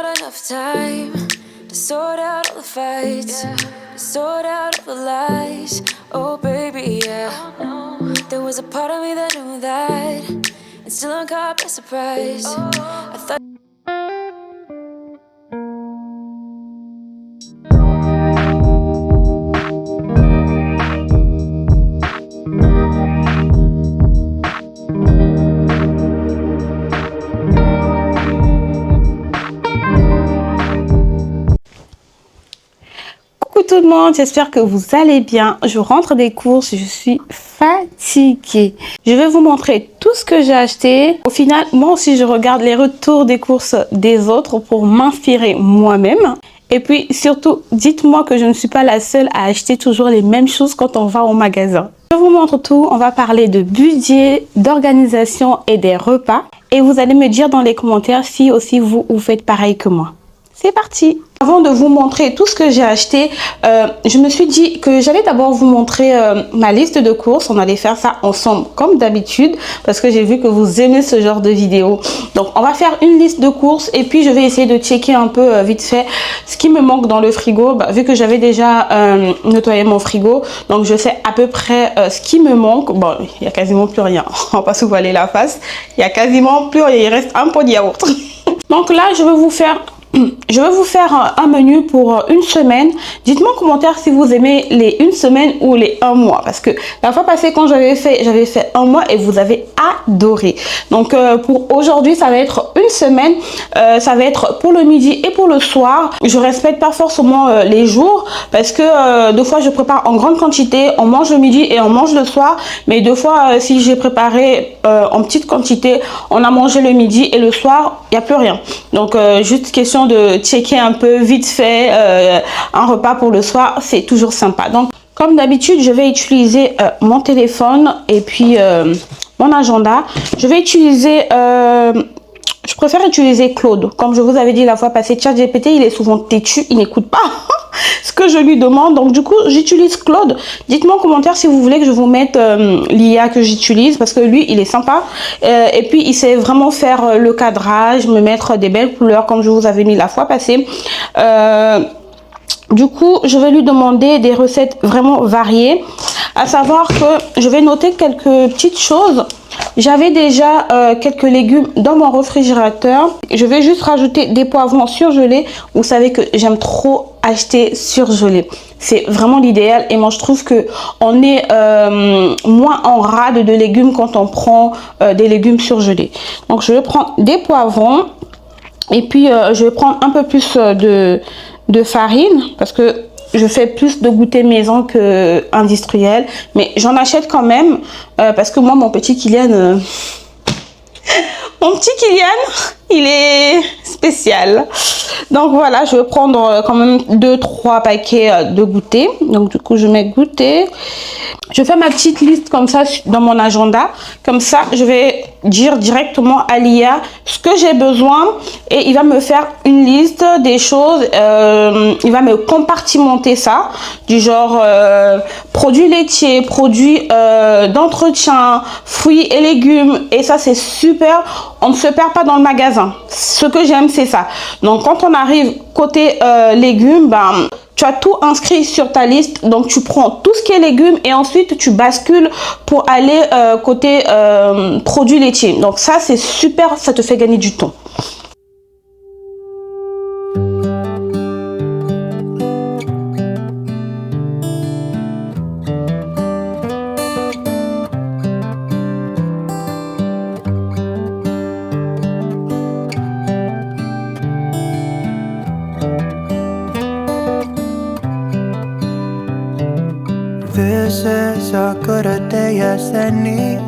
got enough time to sort out all the fights, to sort out all the lies. Oh baby, yeah. There was a part of me that knew that, and still I'm caught by surprise. I thought. Tout le monde, j'espère que vous allez bien. Je rentre des courses, je suis fatiguée. Je vais vous montrer tout ce que j'ai acheté. Au final, moi aussi, je regarde les retours des courses des autres pour m'inspirer moi-même. Et puis surtout, dites-moi que je ne suis pas la seule à acheter toujours les mêmes choses quand on va au magasin. Je vous montre tout. On va parler de budget, d'organisation et des repas. Et vous allez me dire dans les commentaires si aussi vous faites pareil que moi. C'est parti! Avant de vous montrer tout ce que j'ai acheté, je me suis dit que j'allais d'abord vous montrer ma liste de courses. On allait faire ça ensemble comme d'habitude parce que j'ai vu que vous aimez ce genre de vidéo. Donc on va faire une liste de courses et puis je vais essayer de checker un peu vite fait ce qui me manque dans le frigo. Vu que j'avais déjà nettoyé mon frigo, donc je sais à peu près ce qui me manque. Bon, il n'y a quasiment plus rien. On va pas se voiler la face. Il n'y a quasiment plus rien. Il reste un pot de yaourt. Donc là, je vais vous faire un menu pour une semaine. Dites-moi en commentaire si vous aimez les une semaine ou les un mois. Parce que la fois passée, quand j'avais fait un mois et vous avez adoré. Donc pour aujourd'hui, ça va être une semaine. Ça va être pour le midi et pour le soir. Je respecte pas forcément les jours. Parce que deux fois, je prépare en grande quantité. On mange le midi et on mange le soir. Mais deux fois, si j'ai préparé en petite quantité, on a mangé le midi et le soir, il n'y a plus rien. Donc juste question de checker un peu vite fait un repas pour le soir, c'est toujours sympa. Donc comme d'habitude, je vais utiliser mon téléphone et puis mon agenda. Je vais utiliser je préfère utiliser Claude. Comme je vous avais dit la fois passée, ChatGPT, il est souvent têtu, il n'écoute pas ce que je lui demande. Donc du coup, j'utilise Claude. Dites-moi en commentaire si vous voulez que je vous mette l'IA que j'utilise parce que lui, il est sympa. Et puis, il sait vraiment faire le cadrage, me mettre des belles couleurs comme je vous avais mis la fois passée. Du coup, je vais lui demander des recettes vraiment variées. À savoir que je vais noter quelques petites choses. J'avais déjà quelques légumes dans mon réfrigérateur. Je vais juste rajouter des poivrons surgelés. Vous savez que j'aime trop acheter surgelé. C'est vraiment l'idéal. Et moi, je trouve que on est moins en rade de légumes quand on prend des légumes surgelés. Donc, je vais prendre des poivrons. Et puis, je vais prendre un peu plus de farine parce que je fais plus de goûter maison que industriel, mais j'en achète quand même parce que moi mon petit Kylian il est spécial. Donc voilà, je vais prendre quand même 2-3 paquets de goûter. Donc du coup je mets goûter. Je fais ma petite liste comme ça dans mon agenda. Comme ça, je vais dire directement à l'IA ce que j'ai besoin et il va me faire une liste des choses. Il va me compartimenter ça, du genre produits laitiers, produits d'entretien, fruits et légumes. Et ça, c'est super. On ne se perd pas dans le magasin. Ce que j'aime, c'est ça. Donc, quand on arrive côté légumes, tu as tout inscrit sur ta liste, donc tu prends tout ce qui est légumes et ensuite tu bascules pour aller côté produits laitiers. Donc ça c'est super, ça te fait gagner du temps. This is as good a day as any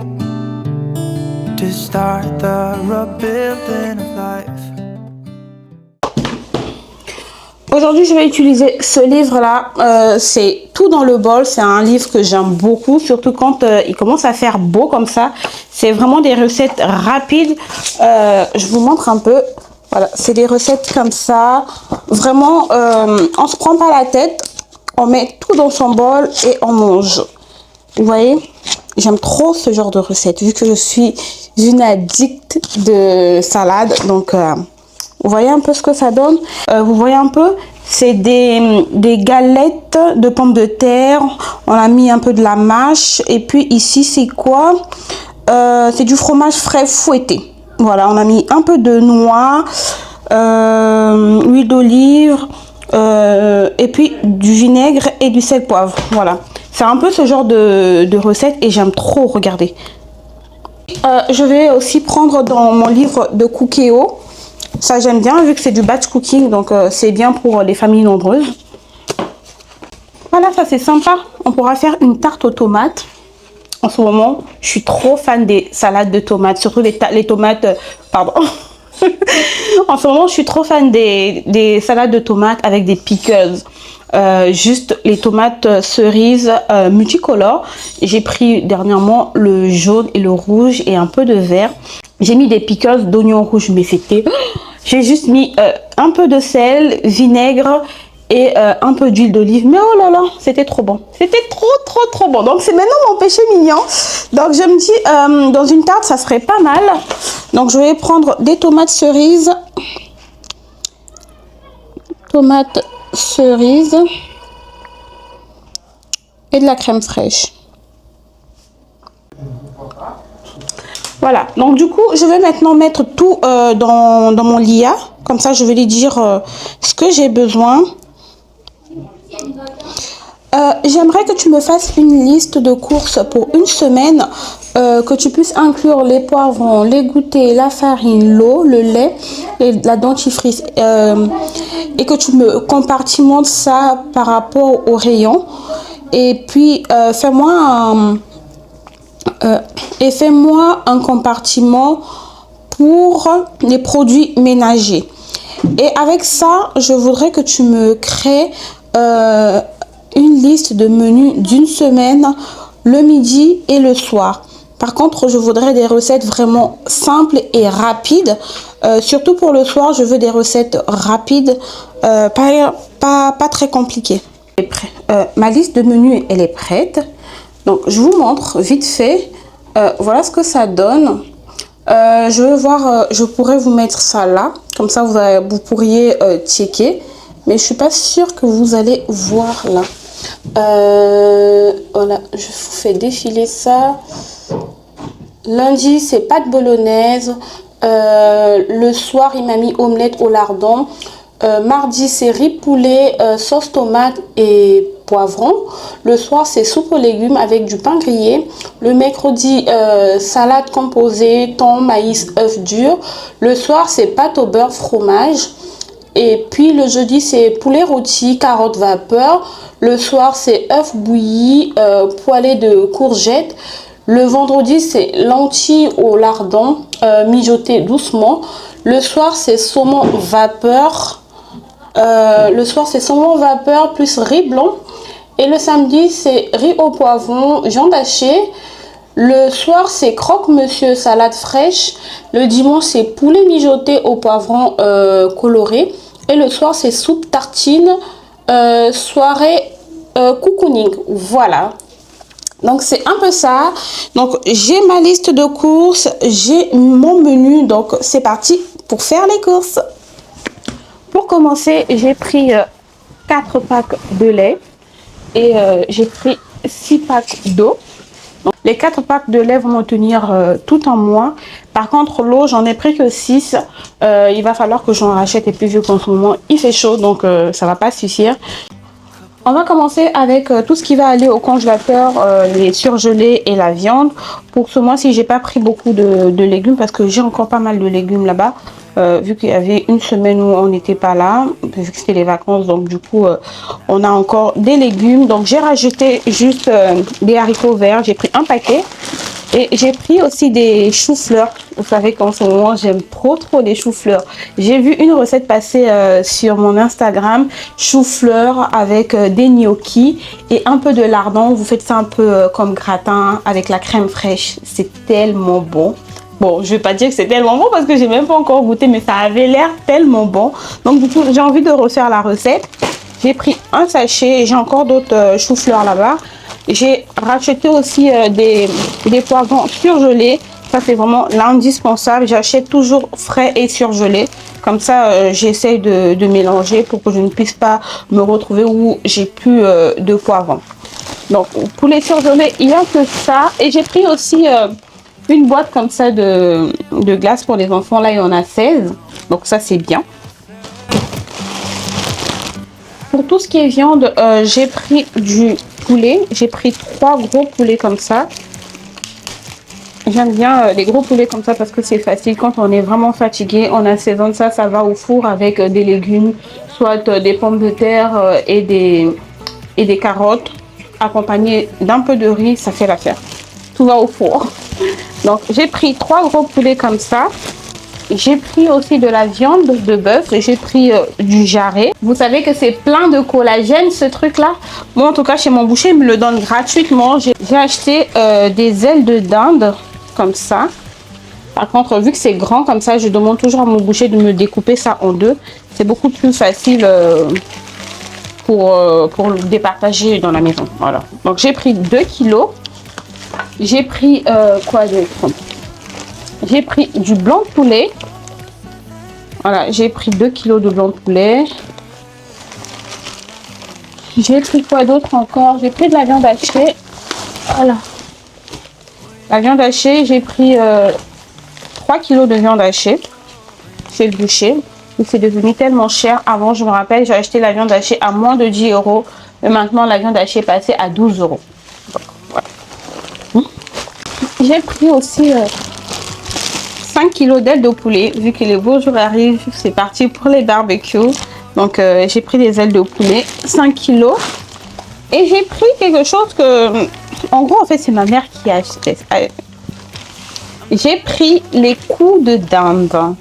to start the rebuilding of life. Aujourd'hui, je vais utiliser ce livre-là. C'est Tout dans le bol. C'est un livre que j'aime beaucoup, surtout quand il commence à faire beau comme ça. C'est vraiment des recettes rapides. Je vous montre un peu. Voilà, c'est des recettes comme ça. Vraiment, on se prend pas la tête. On met tout dans son bol et on mange. Vous voyez, j'aime trop ce genre de recettes vu que je suis une addict de salade. Donc, Vous voyez un peu ce que ça donne? Vous voyez un peu? C'est des galettes de pommes de terre. On a mis un peu de la mâche. Et puis ici, c'est quoi? C'est du fromage frais fouetté. Voilà, on a mis un peu de noix, huile d'olive, et puis du vinaigre et du sel poivre. Voilà, c'est un peu ce genre de recette et j'aime trop regarder. Je vais aussi prendre dans mon livre de Cookéo. Ça j'aime bien vu que c'est du batch cooking, donc c'est bien pour les familles nombreuses. Voilà, ça c'est sympa. On pourra faire une tarte aux tomates. En ce moment, je suis trop fan des salades de tomates, surtout les tomates, pardon. En ce moment, je suis trop fan des salades de tomates avec des pickles. Juste les tomates cerises multicolores. J'ai pris dernièrement le jaune et le rouge et un peu de vert. J'ai mis des pickles d'oignons rouges, mais c'était... J'ai juste mis un peu de sel, vinaigre et un peu d'huile d'olive. Mais oh là là, c'était trop bon. C'était trop bon. Donc c'est maintenant mon péché mignon. Donc je me dis, dans une tarte, ça serait pas mal. Donc je vais prendre des tomates cerises. Tomates cerises. Et de la crème fraîche. Voilà, donc du coup, je vais maintenant mettre tout dans mon LIA. Comme ça, je vais lui dire ce que j'ai besoin. J'aimerais que tu me fasses une liste de courses pour une semaine, que tu puisses inclure les poivrons, les goûters, la farine, l'eau, le lait et la dentifrice, et que tu me compartimentes ça par rapport au rayon. Et puis fais-moi un compartiment pour les produits ménagers. Et avec ça, je voudrais que tu me crées une liste de menus d'une semaine, le midi et le soir. Par contre, je voudrais des recettes vraiment simples et rapides. Surtout pour le soir, je veux des recettes rapides, pas très compliquées. Ma liste de menus, elle est prête. Donc, je vous montre vite fait. Voilà ce que ça donne. Je vais voir, je pourrais vous mettre ça là. Comme ça, vous pourriez checker. Mais je suis pas sûre que vous allez voir là. Voilà, je vous fais défiler ça. Lundi, c'est pâte bolognaise. Le soir, il m'a mis omelette au lardon. Mardi, c'est riz poulet, sauce tomate et poivron. Le soir, c'est soupe aux légumes avec du pain grillé. Le mercredi, salade composée, thon, maïs, œufs durs. Le soir, c'est pâte au beurre, fromage. Et puis le jeudi, c'est poulet rôti, carottes vapeur. Le soir, c'est œufs bouillis, poêlés de courgettes. Le vendredi, c'est lentilles au lardon, mijotées doucement. Le soir, c'est saumon vapeur. Plus riz blanc. Et le samedi, c'est riz au poivron, viande hachée. Le soir, c'est croque-monsieur, salade fraîche. Le dimanche, c'est poulet mijoté au poivron coloré. Et le soir, c'est soupe tartine, soirée cocooning. Voilà. Donc, c'est un peu ça. Donc, j'ai ma liste de courses. J'ai mon menu. Donc, c'est parti pour faire les courses. Pour commencer, j'ai pris 4 packs de lait. Et j'ai pris 6 packs d'eau. Les 4 packs de lait vont me tenir tout un mois. Par contre, l'eau, j'en ai pris que 6. Il va falloir que j'en rachète. Et puis, vu qu'en ce moment, il fait chaud, donc ça va pas suffire. On va commencer avec tout ce qui va aller au congélateur, les surgelés et la viande. Pour ce mois-ci, j'ai pas pris beaucoup de légumes parce que j'ai encore pas mal de légumes là-bas. Vu qu'il y avait une semaine où on n'était pas là, vu que c'était les vacances, donc du coup on a encore des légumes. Donc j'ai rajouté juste des haricots verts, j'ai pris un paquet. Et j'ai pris aussi des choux-fleurs. Vous savez qu'en ce moment, j'aime trop les choux-fleurs. J'ai vu une recette passer sur mon Instagram. Choux-fleurs avec des gnocchis et un peu de lardon. Vous faites ça un peu comme gratin avec la crème fraîche. C'est tellement bon. Bon, je vais pas dire que c'est tellement bon parce que j'ai même pas encore goûté, mais ça avait l'air tellement bon. Donc du coup, j'ai envie de refaire la recette. J'ai pris un sachet. J'ai encore d'autres choux-fleurs là-bas. J'ai racheté aussi des poivrons surgelés Ça, c'est vraiment l'indispensable. J'achète toujours frais et surgelé. Comme ça, j'essaye de mélanger pour que je ne puisse pas me retrouver où j'ai plus de poivron. Donc, poulet surgelé, il n'y a que ça. Et j'ai pris aussi une boîte comme ça de glace pour les enfants. Là, il y en a 16. Donc, ça, c'est bien. Pour tout ce qui est viande, j'ai pris du poulet. J'ai pris 3 gros poulets comme ça. J'aime bien les gros poulets comme ça parce que c'est facile. Quand on est vraiment fatigué, on assaisonne ça, ça va au four avec des légumes, soit des pommes de terre et des carottes, accompagnées d'un peu de riz, ça fait l'affaire. Tout va au four. Donc j'ai pris 3 gros poulets comme ça. J'ai pris aussi de la viande de bœuf, j'ai pris du jarret. Vous savez que c'est plein de collagène ce truc là. Moi en tout cas chez mon boucher il me le donne gratuitement. J'ai acheté des ailes de dinde comme ça. Par contre vu que c'est grand comme ça, je demande toujours à mon boucher de me découper ça en deux. C'est beaucoup plus facile pour le départager dans la maison. Voilà. Donc j'ai pris 2 kilos. J'ai pris quoi d'autre? J'ai pris du blanc de poulet. Voilà, j'ai pris 2 kilos de blanc de poulet. J'ai pris quoi d'autre encore? J'ai pris de la viande hachée. Voilà. La viande hachée, j'ai pris 3 kilos de viande hachée chez le boucher. C'est devenu tellement cher. Avant, je me rappelle, j'ai acheté la viande hachée à moins de 10 €. Mais maintenant, la viande hachée est passée à 12 €. Voilà. J'ai pris aussi 5 kilos d'ailes de poulet. Vu que les beaux jours arrivent, c'est parti pour les barbecues. Donc, j'ai pris des ailes de poulet, 5 kilos. Et j'ai pris quelque chose que... En gros, en fait, c'est ma mère qui a acheté. J'ai pris les coups de dinde.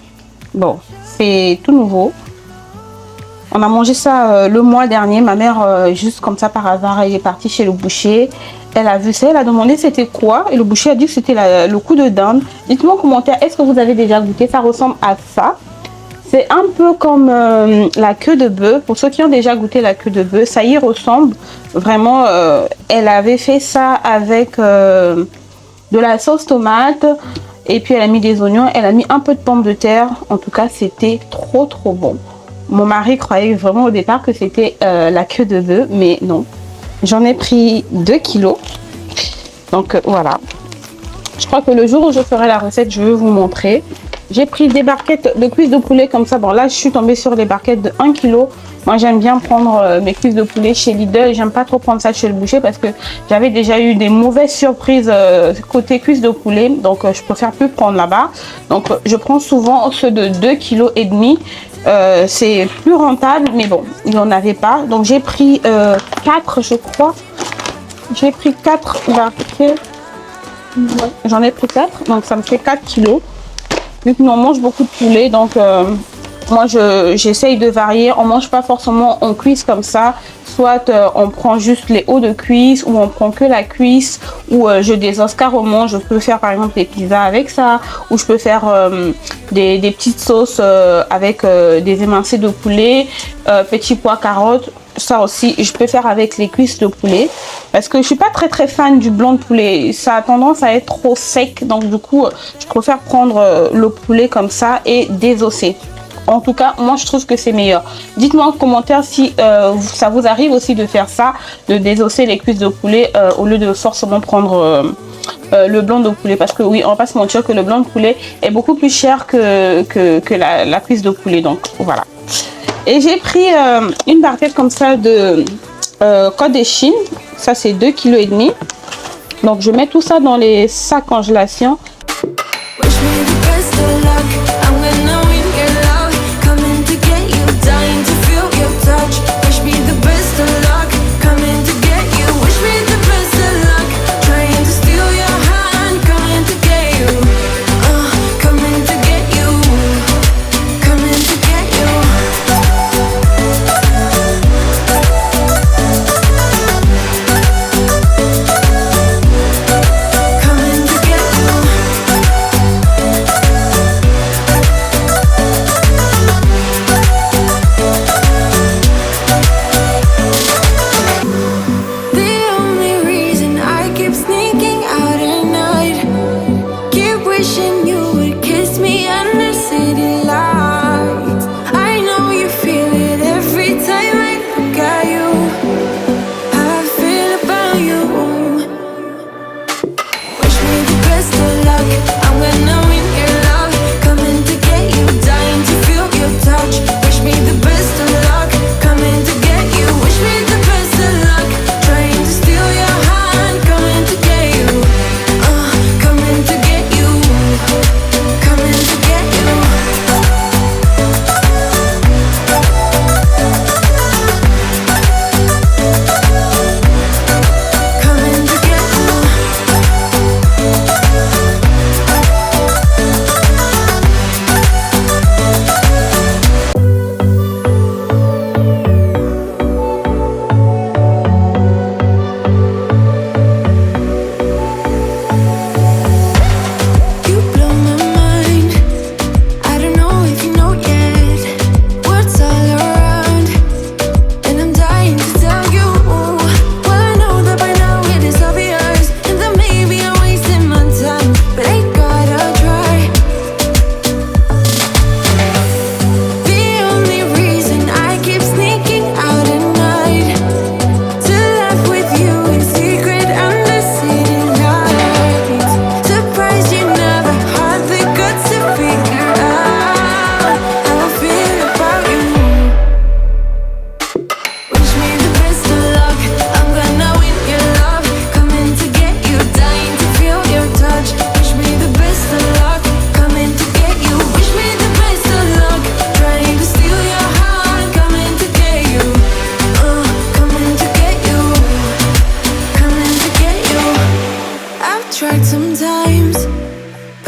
Bon, c'est tout nouveau. On a mangé ça le mois dernier. Ma mère, juste comme ça par hasard, elle est partie chez le boucher. Elle a vu ça, elle a demandé c'était quoi. Et le boucher a dit que c'était le coup de dinde. Dites-moi en commentaire, est-ce que vous avez déjà goûté? Ça ressemble à ça. C'est un peu comme la queue de bœuf. Pour ceux qui ont déjà goûté la queue de bœuf, ça y ressemble. Vraiment, elle avait fait ça avec de la sauce tomate. Et puis elle a mis des oignons, elle a mis un peu de pommes de terre. En tout cas, c'était trop bon. Mon mari croyait vraiment au départ que c'était la queue de bœuf, mais non. J'en ai pris 2 kilos. Donc voilà. Je crois que le jour où je ferai la recette, je vais vous montrer. J'ai pris des barquettes de cuisses de poulet comme ça. Bon là, je suis tombée sur des barquettes de 1 kg. Moi, j'aime bien prendre mes cuisses de poulet chez Lidl. J'aime pas trop prendre ça chez le boucher parce que j'avais déjà eu des mauvaises surprises côté cuisses de poulet. Donc, je préfère plus prendre là-bas. Donc, je prends souvent ceux de 2,5 kg. C'est plus rentable, mais bon, il n'y en avait pas. Donc, j'ai pris 4, je crois. J'ai pris 4 barquettes. Ouais, j'en ai pris 4. Donc, ça me fait 4 kilos. Vu que nous on mange beaucoup de poulet, donc moi j'essaye de varier. On mange pas forcément en cuisse comme ça. Soit on prend juste les hauts de cuisse, ou on prend que la cuisse, ou je désosse carrément. Je peux faire par exemple des pizzas avec ça, ou je peux faire des petites sauces avec des émincés de poulet, petits pois, carottes. Ça aussi, je peux faire avec les cuisses de poulet parce que je suis pas très fan du blanc de poulet. Ça a tendance à être trop sec, donc du coup, je préfère prendre le poulet comme ça et désosser. En tout cas, moi, je trouve que c'est meilleur. Dites-moi en commentaire si ça vous arrive aussi de faire ça, de désosser les cuisses de poulet au lieu de forcément prendre le blanc de poulet. Parce que oui, on va pas se mentir que le blanc de poulet est beaucoup plus cher que la cuisse de poulet. Donc voilà. Et j'ai pris une barquette comme ça de côte de Chine. Ça, c'est 2,5 kg. Donc, je mets tout ça dans les sacs congélation.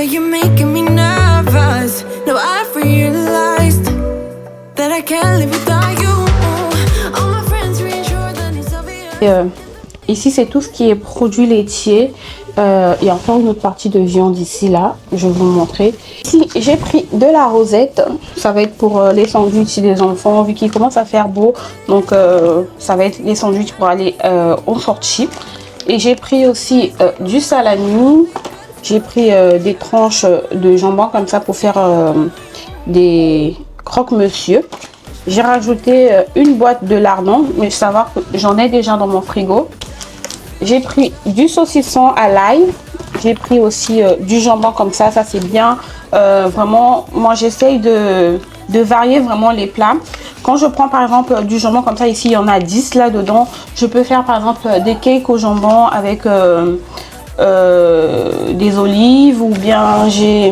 but you're making me nervous. No, I've realized that I can't live without you. All my friends reassure that it's obvious. Ici, c'est tout ce qui est produits laitiers. Il y a encore une autre partie de viande ici, là. Je vais vous montrer. Ici, j'ai pris de la rosette. Ça va être pour les sandwichs des enfants, vu qu'il commence à faire beau. Donc, ça va être les sandwichs pour aller aux sorties. Et j'ai pris aussi du salami. J'ai pris des tranches de jambon comme ça pour faire des croque-monsieur. J'ai rajouté une boîte de lardons, mais savoir que j'en ai déjà dans mon frigo. J'ai pris du saucisson à l'ail. J'ai pris aussi du jambon comme ça c'est bien. Vraiment, moi j'essaye de varier vraiment les plats. Quand je prends par exemple du jambon comme ça, ici il y en a 10 là-dedans. Je peux faire par exemple des cakes au jambon avec des olives, ou bien j'ai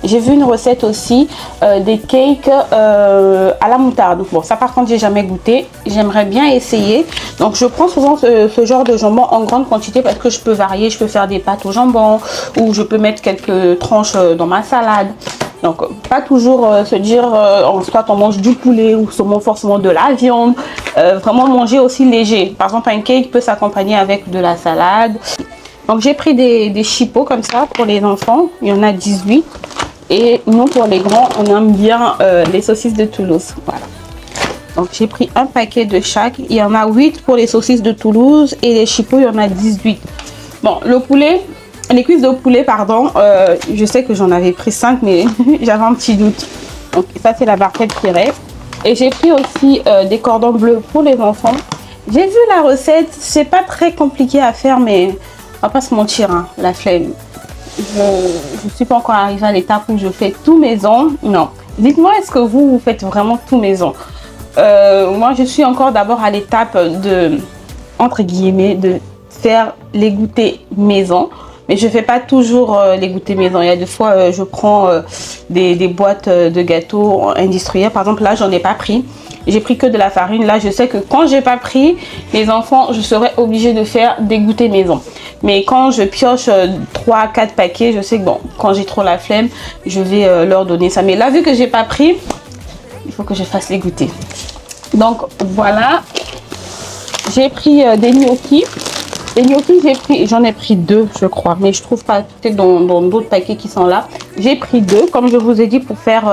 vu une recette aussi des cakes à la moutarde. Bon, ça par contre j'ai jamais goûté, j'aimerais bien essayer. Donc je prends souvent ce genre de jambon en grande quantité parce que je peux varier, je peux faire des pâtes au jambon ou je peux mettre quelques tranches dans ma salade. Donc pas toujours se dire soit on mange du poulet ou seulement forcément de la viande. Vraiment manger aussi léger. Par exemple un cake peut s'accompagner avec de la salade. Donc j'ai pris des chipots comme ça pour les enfants, il y en a 18. Et nous pour les grands, on aime bien les saucisses de Toulouse. Voilà. Donc j'ai pris un paquet de chaque, il y en a 8 pour les saucisses de Toulouse et les chipots, il y en a 18. Bon, le poulet, les cuisses de poulet, pardon, je sais que j'en avais pris 5, mais j'avais un petit doute. Donc ça c'est la barquette qui reste. Et j'ai pris aussi des cordons bleus pour les enfants. J'ai vu la recette, c'est pas très compliqué à faire, mais on va pas se mentir, hein, la flemme. Je suis pas encore arrivée à l'étape où je fais tout maison. Non. Dites-moi, est-ce que vous faites vraiment tout maison? Moi, je suis encore d'abord à l'étape de, entre guillemets, de faire les goûters maison. Mais je fais pas toujours les goûters maison. Il y a des fois, je prends des boîtes de gâteaux industriels. Par exemple, là, j'en ai pas pris. J'ai pris que de la farine. Là, je sais que quand j'ai pas pris les enfants, je serais obligée de faire des goûters maison. Mais quand je pioche 3-4 paquets, je sais que bon, quand j'ai trop la flemme, je vais leur donner ça. Mais là, vu que j'ai pas pris, il faut que je fasse les goûters. Donc voilà, j'ai pris des gnocchis. Les gnocchis, j'en ai pris 2, je crois, mais je trouve pas, peut-être dans d'autres paquets qui sont là. J'ai pris 2, comme je vous ai dit, pour faire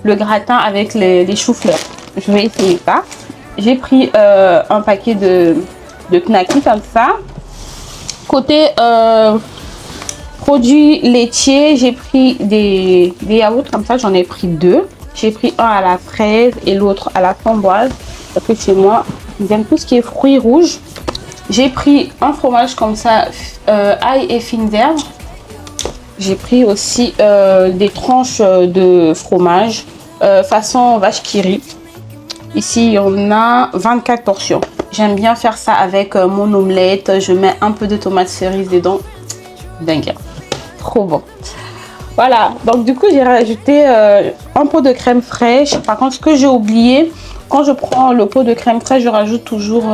le gratin avec les choux-fleurs. Je vais essayer ça. J'ai pris un paquet de knackis comme ça. Côté produits laitiers, j'ai pris des yaourts comme ça, j'en ai pris 2. J'ai pris un à la fraise et l'autre à la framboise. Parce que chez moi, j'aime tout ce qui est fruits rouges. J'ai pris un fromage comme ça, ail et fines herbes. J'ai pris aussi des tranches de fromage façon vache qui rit. Ici, il y en a 24 portions. J'aime bien faire ça avec mon omelette. Je mets un peu de tomates cerises dedans. Dingue. Trop bon. Voilà. Donc, du coup, j'ai rajouté un pot de crème fraîche. Par contre, ce que j'ai oublié, quand je prends le pot de crème fraîche, je rajoute toujours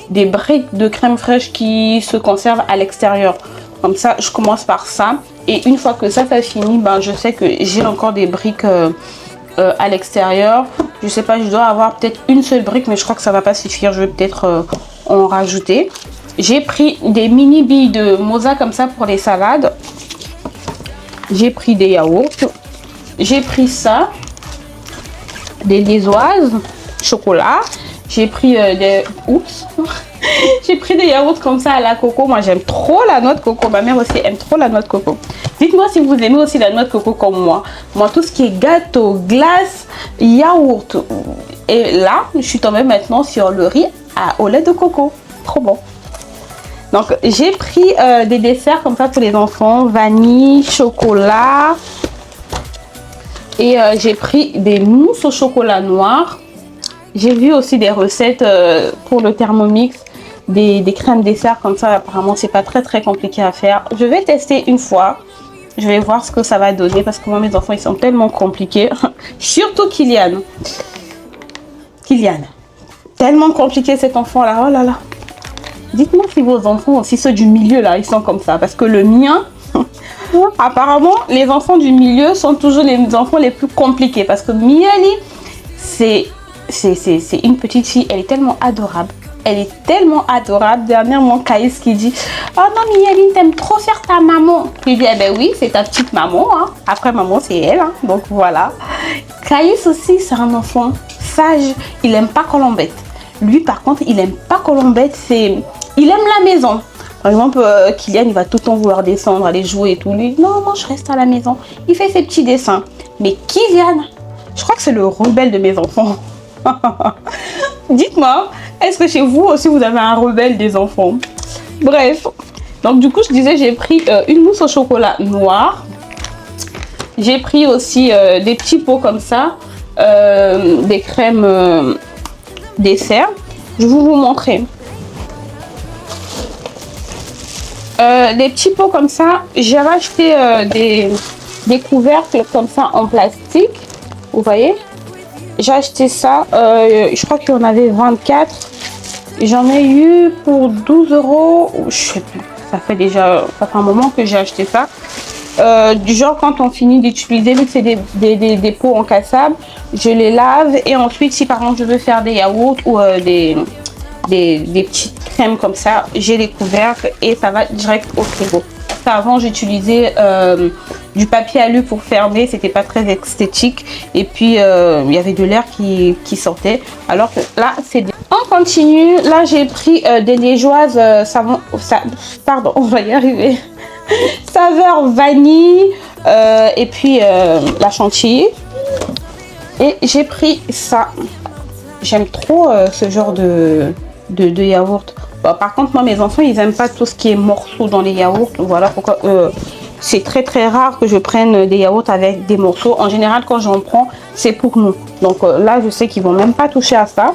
des briques de crème fraîche qui se conservent à l'extérieur. Comme ça, je commence par ça. Et une fois que ça finit, ben, je sais que j'ai encore des briques à l'extérieur. Je sais pas, je dois avoir peut-être une seule brique, mais je crois que ça va pas suffire. Je vais peut-être en rajouter. J'ai pris des mini billes de mozza comme ça pour les salades. J'ai pris des yaourts. J'ai pris ça, des liégeoises, chocolat. J'ai pris des... Oups. J'ai pris des yaourts comme ça à la coco. Moi, j'aime trop la noix de coco. Ma mère aussi aime trop la noix de coco. Dites-moi si vous aimez aussi la noix de coco comme moi. Moi, tout ce qui est gâteau, glace, yaourt. Et là, je suis tombée maintenant sur le riz au lait de coco. Trop bon. Donc, j'ai pris des desserts comme ça pour les enfants. Vanille, chocolat. Et j'ai pris des mousses au chocolat noir. J'ai vu aussi des recettes pour le Thermomix. Des crèmes dessert comme ça. Apparemment, c'est pas très compliqué à faire. Je vais tester une fois. Je vais voir ce que ça va donner. Parce que moi, mes enfants, ils sont tellement compliqués. Surtout Kylian. Kylian. Tellement compliqué cet enfant-là. Oh là là. Dites-moi si vos enfants aussi, ceux du milieu là, ils sont comme ça. Parce que le mien, Apparemment, les enfants du milieu sont toujours les enfants les plus compliqués parce que Miali, c'est une petite fille, elle est tellement adorable. Elle est tellement adorable. Dernièrement, Caïs qui dit « Oh non, Miali, t'aimes trop faire ta maman. » Je lui dis « Eh ben oui, c'est ta petite maman. Hein. Après, maman, c'est elle. Hein. » Donc voilà. Caïs aussi, c'est un enfant sage. Il n'aime pas qu'on l'embête. Lui, par contre, il n'aime pas qu'on l'embête. Il aime la maison. Par exemple, Kylian, il va tout le temps vouloir descendre, aller jouer et tout. Lui, non, moi, je reste à la maison. Il fait ses petits dessins. Mais Kylian, je crois que c'est le rebelle de mes enfants. Dites-moi, est-ce que chez vous aussi, vous avez un rebelle des enfants? Bref. Donc, du coup, je disais, j'ai pris une mousse au chocolat noir. J'ai pris aussi des petits pots comme ça. Des crèmes dessert. Je vais vous montrer. Les petits pots comme ça, j'ai racheté des couvercles comme ça en plastique. Vous voyez, j'ai acheté ça. Je crois qu'il y en avait 24. J'en ai eu pour 12 €. Je sais plus. Ça fait un moment que j'ai acheté ça. Du genre, quand on finit d'utiliser, vu que c'est des pots encassables, je les lave et ensuite, si par exemple je veux faire des yaourts ou des petites crèmes comme ça, j'ai les couvercles et ça va direct au frigo. Ça, avant, j'utilisais du papier alu pour fermer, c'était pas très esthétique et puis il y avait de l'air qui sortait, alors que là, c'est bien. On continue. Là, j'ai pris des liégeoises pardon, on va y arriver. Saveur vanille et puis la chantilly. Et j'ai pris ça. J'aime trop ce genre de yaourt. Bon, par contre, moi, mes enfants, ils n'aiment pas tout ce qui est morceaux dans les yaourts. Voilà pourquoi c'est très très rare que je prenne des yaourts avec des morceaux. En général, quand j'en prends, c'est pour nous. Donc là, je sais qu'ils vont même pas toucher à ça.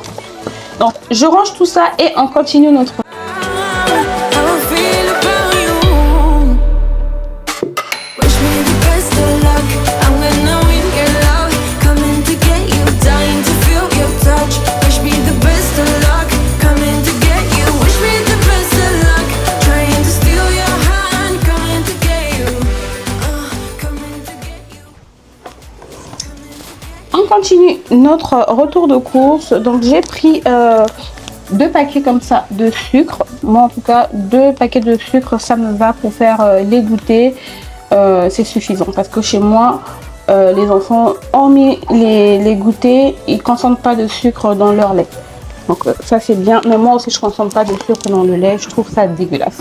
Donc, je range tout ça et on continue notre... On continue notre retour de course. Donc j'ai pris 2 paquets comme ça de sucre. Moi en tout cas 2 paquets de sucre, ça me va pour faire les goûters. C'est suffisant parce que chez moi les enfants, hormis les goûters, ils ne consomment pas de sucre dans leur lait. Donc ça c'est bien. Mais moi aussi je ne consomme pas de sucre dans le lait. Je trouve ça dégueulasse.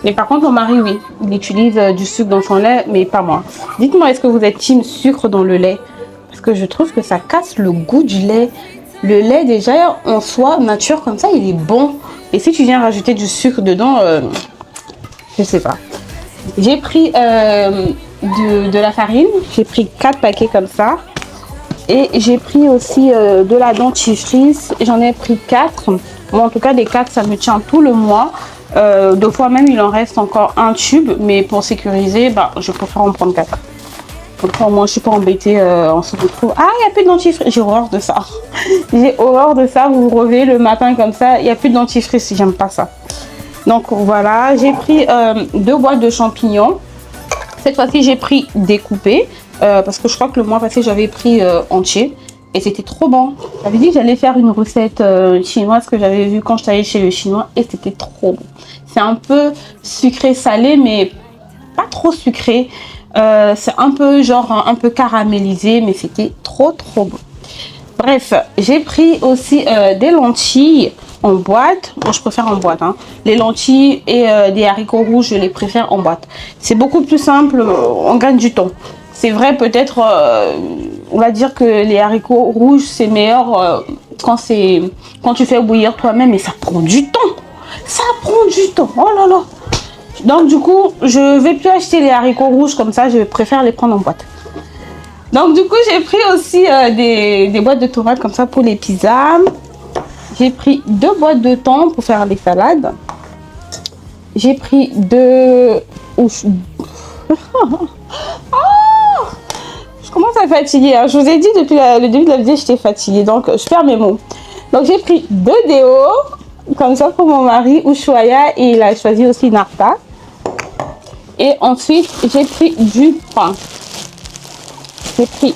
Mais par contre mon mari, oui, il utilise du sucre dans son lait, mais pas moi. Dites-moi, est-ce que vous êtes team sucre dans le lait? Parce que je trouve que ça casse le goût du lait. Le lait déjà en soi, nature comme ça, il est bon. Et si tu viens rajouter du sucre dedans, je sais pas. J'ai pris de la farine. J'ai pris 4 paquets comme ça. Et j'ai pris aussi de la dentifrice. J'en ai pris 4. Bon, en tout cas, des 4, ça me tient tout le mois. 2 fois même, il en reste encore un tube. Mais pour sécuriser, bah, je préfère en prendre 4. Pour moi, je suis pas embêtée, on se retrouve. Ah, il n'y a plus de dentifrice. J'ai horreur de ça. J'ai horreur de ça. Vous vous réveillez le matin comme ça, il n'y a plus de dentifrice. J'aime pas ça. Donc voilà, j'ai pris 2 boîtes de champignons. Cette fois-ci, j'ai pris découpé. Parce que je crois que le mois passé, j'avais pris entier. Et c'était trop bon. J'avais dit que j'allais faire une recette chinoise que j'avais vue quand j'étais allée chez le chinois. Et c'était trop bon. C'est un peu sucré-salé, mais pas trop sucré. C'est un peu genre un peu caramélisé, mais c'était trop bon. Bref, j'ai pris aussi des lentilles en boîte. Bon, je préfère en boîte, hein. Les lentilles et des haricots rouges, je les préfère en boîte. C'est beaucoup plus simple, on gagne du temps. C'est vrai, peut-être on va dire que les haricots rouges c'est meilleur quand tu fais bouillir toi-même, mais ça prend du temps. Ça prend du temps. Oh là là. Donc du coup, je vais plus acheter les haricots rouges comme ça, je préfère les prendre en boîte. Donc du coup, j'ai pris aussi des boîtes de tomates comme ça pour les pizzas. J'ai pris 2 boîtes de thon pour faire les salades. J'ai pris 2... Ouf. Oh, je commence à fatiguer, hein. Je vous ai dit depuis le début de la vidéo, j'étais fatiguée, donc je perds mes mots. Donc j'ai pris 2 déos, comme ça pour mon mari, Ushuaïa, et il a choisi aussi Narta. Et ensuite, j'ai pris du pain. J'ai pris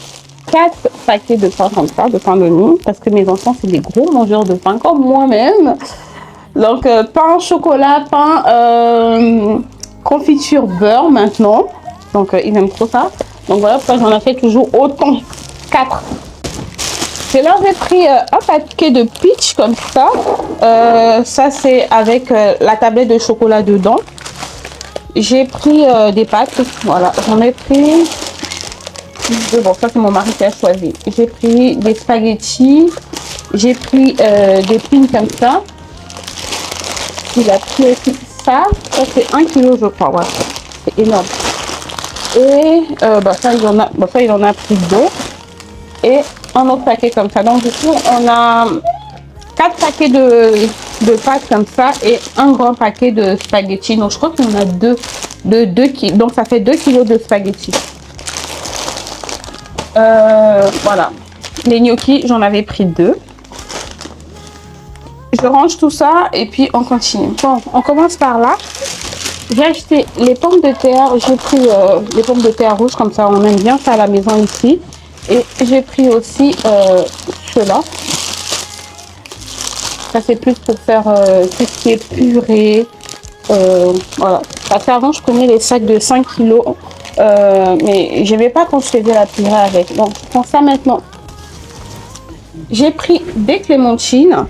4 paquets de pain comme ça, de pain de mie, parce que mes enfants, c'est des gros mangeurs de pain, comme moi-même. Donc, pain, chocolat, pain, confiture, beurre maintenant. Donc, ils aiment trop ça. Donc, voilà pourquoi j'en ai fait toujours autant. 4. Et là, j'ai pris un paquet de peach comme ça. Ça, c'est avec la tablette de chocolat dedans. J'ai pris des pâtes. Voilà, j'en ai pris... Bon, ça, c'est mon mari qui a choisi. J'ai pris des spaghettis. J'ai pris des pins comme ça. Il a pris aussi ça. Ça, c'est 1 kg, je crois. Ouais, c'est énorme. Et ça, il en a pris 2. Et un autre paquet comme ça. Donc, du coup, on a 4 paquets de pâtes comme ça et un grand paquet de spaghettis. Donc, je crois qu'on a 2 kg. Donc, ça fait 2 kg de spaghettis. Voilà. Les gnocchis, j'en avais pris 2. Je range tout ça et puis on continue. Bon, on commence par là. J'ai acheté les pommes de terre. J'ai pris les pommes de terre rouges, comme ça on aime bien ça à la maison ici. Et j'ai pris aussi ceux-là. Ça c'est plus pour faire tout ce qui est purée. Voilà. Parce qu'avant je prenais les sacs de 5 kg. Mais je n'aimais pas quand je faisais la purée avec. Donc je prends ça maintenant. J'ai pris des clémentines.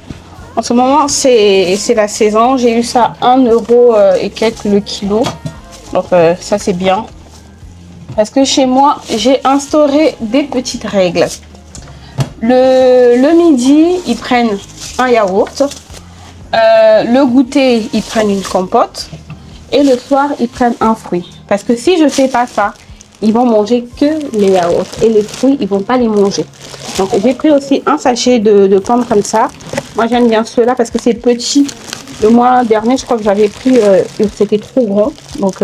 En ce moment, c'est la saison. J'ai eu ça 1 € et quelques le kilo. Donc, ça, c'est bien. Parce que chez moi, j'ai instauré des petites règles. Le midi, ils prennent un yaourt. Le goûter, ils prennent une compote. Et le soir, ils prennent un fruit. Parce que si je ne fais pas ça, ils vont manger que les yaourts. Et les fruits, ils ne vont pas les manger. Donc, j'ai pris aussi un sachet de pommes comme ça. Moi, j'aime bien ceux-là parce que c'est petit. Le mois dernier, je crois que j'avais pris, c'était trop grand. Donc,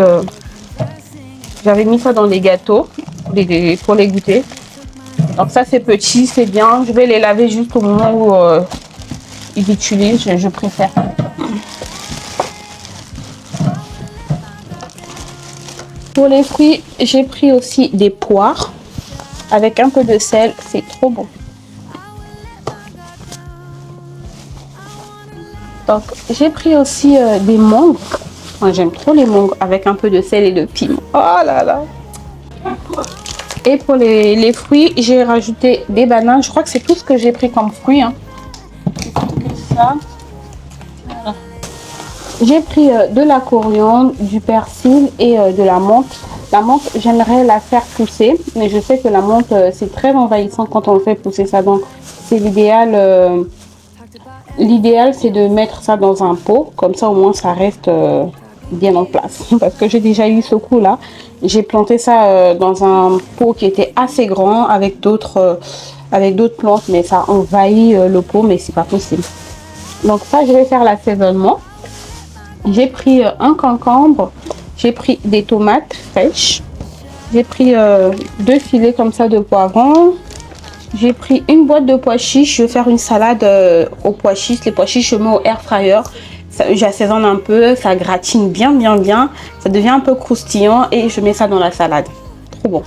j'avais mis ça dans les gâteaux pour les goûter. Donc, ça, c'est petit, c'est bien. Je vais les laver juste au moment où ils utilisent. Je préfère. Pour les fruits, j'ai pris aussi des poires avec un peu de sel. C'est trop bon. Donc, j'ai pris aussi des mangues. Moi, j'aime trop les mangues avec un peu de sel et de piment. Oh là là! Et pour les fruits, j'ai rajouté des bananes. Je crois que c'est tout ce que j'ai pris comme fruits. Hein. Ça. Voilà. J'ai pris de la coriandre, du persil et de la menthe. La menthe, j'aimerais la faire pousser. Mais je sais que la menthe, c'est très envahissant quand on le fait pousser ça. Donc, c'est l'idéal. L'idéal, c'est de mettre ça dans un pot. Comme ça, au moins, ça reste bien en place. Parce que j'ai déjà eu ce coup-là. J'ai planté ça dans un pot qui était assez grand avec d'autres plantes. Mais ça envahit le pot, mais c'est pas possible. Donc ça, je vais faire l'assaisonnement. J'ai pris un concombre. J'ai pris des tomates fraîches. J'ai pris 2 filets comme ça de poivrons. J'ai pris une boîte de pois chiches. Je vais faire une salade aux pois chiches. Les pois chiches, je mets au air fryer. J'assaisonne un peu. Ça gratine bien. Ça devient un peu croustillant. Et je mets ça dans la salade. Trop bon.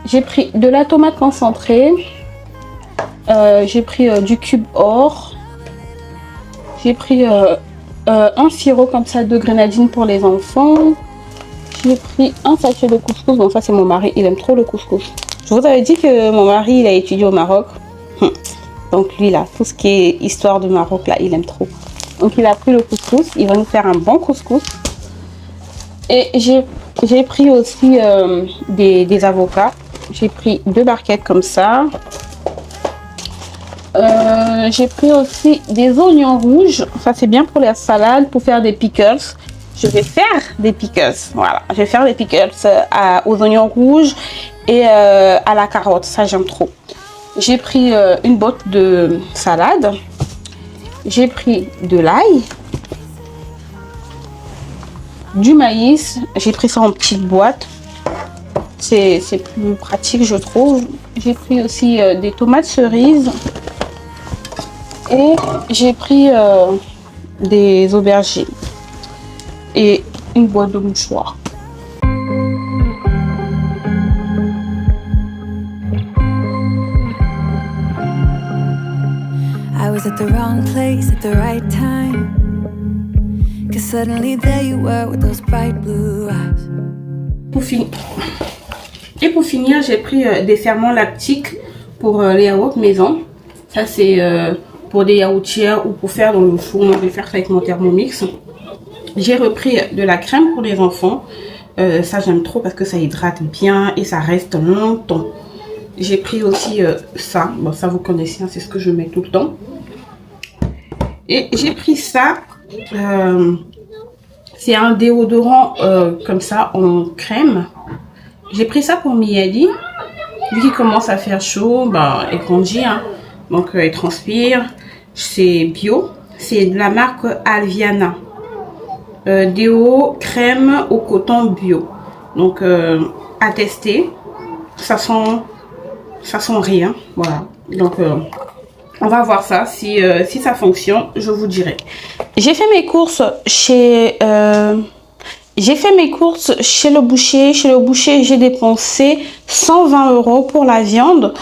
J'ai pris de la tomate concentrée. J'ai pris du cube or. J'ai pris un sirop comme ça de grenadine pour les enfants. J'ai pris un sachet de couscous. Bon, ça, c'est mon mari. Il aime trop le couscous. Je vous avais dit que mon mari, il a étudié au Maroc. Donc lui, là, tout ce qui est histoire du Maroc, là, il aime trop. Donc il a pris le couscous. Il va nous faire un bon couscous. Et j'ai pris aussi des avocats. J'ai pris 2 barquettes comme ça. J'ai pris aussi des oignons rouges. Ça, c'est bien pour la salade, pour faire des pickles. Je vais faire des pickles. Voilà, je vais faire des pickles aux oignons rouges et à la carotte. Ça, j'aime trop. J'ai pris une botte de salade. J'ai pris de l'ail, du maïs. J'ai pris ça en petite boîte. C'est plus pratique, je trouve. J'ai pris aussi des tomates cerises. Et j'ai pris des aubergines. Et une boîte de mouchoirs. was at the wrong place at the right time. 'Cause suddenly there you were with those bright blue eyes. Pour finir, j'ai pris des ferments lactiques pour les yaourts maison. Ça c'est pour des yaourtières ou pour faire dans le four. Moi je vais faire ça avec mon Thermomix. J'ai repris de la crème pour les enfants. Ça j'aime trop parce que ça hydrate bien et ça reste longtemps. J'ai pris aussi ça. Bon ça vous connaissez, hein, c'est ce que je mets tout le temps. Et j'ai pris ça. C'est un déodorant comme ça en crème. J'ai pris ça pour Miyadi. Vu qu'il commence à faire chaud, bah, il grandit, hein. Donc il transpire. C'est bio. C'est de la marque Alviana. Déo crème au coton bio. Donc à tester. Ça sent rien. Voilà. Donc on va voir ça. Si ça fonctionne, je vous dirai. J'ai fait mes courses chez le boucher. Chez le boucher, j'ai dépensé 120 € pour la viande.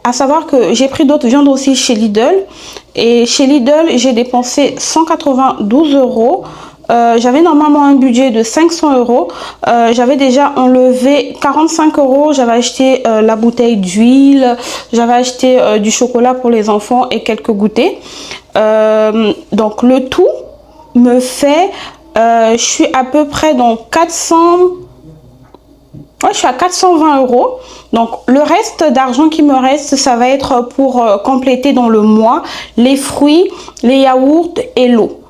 À savoir que j'ai pris d'autres viandes aussi chez Lidl. Et chez Lidl, j'ai dépensé 192 €. J'avais normalement un budget de 500 €. J'avais déjà enlevé 45 €. J'avais acheté la bouteille d'huile. J'avais acheté du chocolat pour les enfants et quelques goûters. Donc le tout me fait... je suis à peu près dans 400... Ouais, je suis à 420 €. Donc, le reste d'argent qui me reste, ça va être pour compléter dans le mois les fruits, les yaourts et l'eau.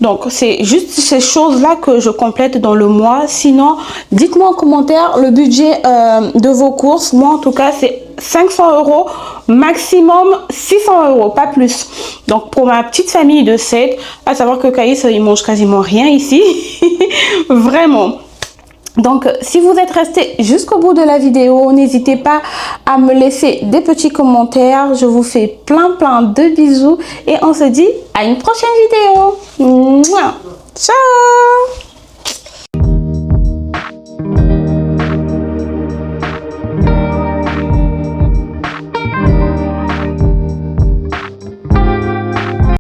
Donc, c'est juste ces choses-là que je complète dans le mois. Sinon, dites-moi en commentaire le budget de vos courses. Moi, en tout cas, c'est 500 €, maximum 600 €, pas plus. Donc, pour ma petite famille de 7, à savoir que Caïs, il mange quasiment rien ici. Vraiment. Donc, si vous êtes resté jusqu'au bout de la vidéo, n'hésitez pas à me laisser des petits commentaires. Je vous fais plein de bisous et on se dit à une prochaine vidéo. Mouah. Ciao!